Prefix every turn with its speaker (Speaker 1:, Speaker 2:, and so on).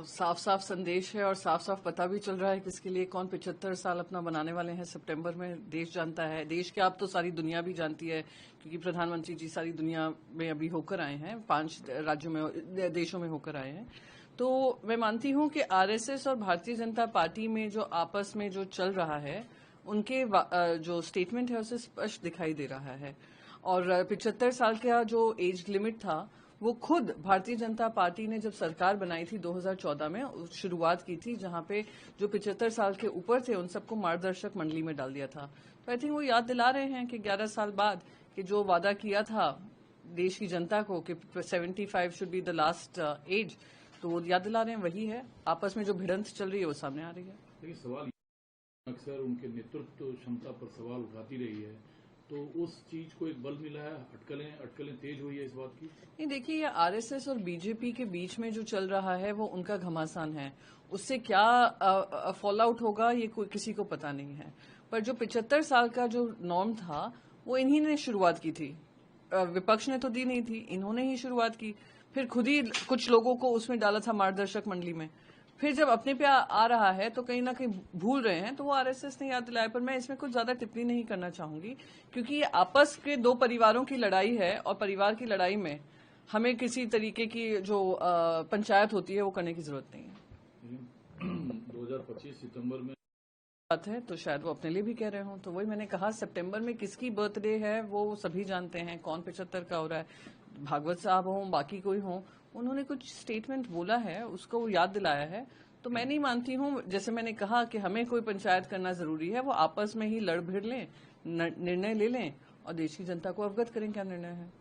Speaker 1: साफ साफ संदेश है और साफ साफ पता भी चल रहा है कि इसके लिए कौन 75 साल अपना बनाने वाले हैं सितंबर में। देश जानता है, देश क्या अब तो सारी दुनिया भी जानती है, क्योंकि प्रधानमंत्री जी सारी दुनिया में अभी होकर आए हैं, 5 राज्यों में, देशों में होकर आए हैं। तो मैं मानती हूं कि आरएसएस और भारतीय जनता पार्टी में जो आपस में जो चल रहा है, उनके जो स्टेटमेंट है उसे स्पष्ट दिखाई दे रहा है। और 75 साल का जो एज लिमिट था, वो खुद भारतीय जनता पार्टी ने जब सरकार बनाई थी 2014 में शुरुआत की थी, जहां पे जो 75 साल के ऊपर थे उन सबको मार्गदर्शक मंडली में डाल दिया था। तो आई थिंक वो याद दिला रहे हैं कि 11 साल बाद कि जो वादा किया था देश की जनता को कि 75 should be the last age, तो वो याद दिला रहे हैं, वही है। आपस में जो भिड़ंत चल रही है वो सामने आ रही है।
Speaker 2: देखिए, सवाल अक्सर उनके नेतृत्व क्षमता पर सवाल उठाती रही है, तो उस चीज को एक बल मिला है, अटकलें तेज हुई है इस बात की।
Speaker 1: नहीं, देखिए, ये आरएसएस और बीजेपी के बीच में जो चल रहा है वो उनका घमासान है। उससे क्या फॉल आउट होगा ये कोई किसी को पता नहीं है। पर जो 75 साल का जो नॉर्म था वो इन्हीं ने शुरुआत की थी, विपक्ष ने तो दी नहीं थी, इन्होंने ही शुरुआत की। फिर खुद ही कुछ लोगों को उसमें डाला था मार्गदर्शक मंडली में। फिर जब अपने पे आ रहा है तो कहीं ना कहीं भूल रहे हैं, तो वो आरएसएस ने याद दिलाया। पर मैं इसमें कुछ ज्यादा टिप्पणी नहीं करना चाहूंगी, क्योंकि ये आपस के दो परिवारों की लड़ाई है और परिवार की लड़ाई में हमें किसी तरीके की जो पंचायत होती है वो करने की जरूरत नहीं है।
Speaker 2: 2025 सितंबर में
Speaker 1: बात है तो शायद वो अपने लिए भी कह रहे हों। तो वही मैंने कहा, सितंबर में किसकी बर्थडे है वो सभी जानते हैं, कौन 75 का हो रहा है। भागवत साहब हों, बाकी कोई हों, उन्होंने कुछ स्टेटमेंट बोला है, उसको वो याद दिलाया है। तो मैं नहीं मानती हूं, जैसे मैंने कहा कि हमें कोई पंचायत करना जरूरी है, वो आपस में ही लड़ भिड़ लें, निर्णय ले लें और देश की जनता को अवगत करें क्या निर्णय है।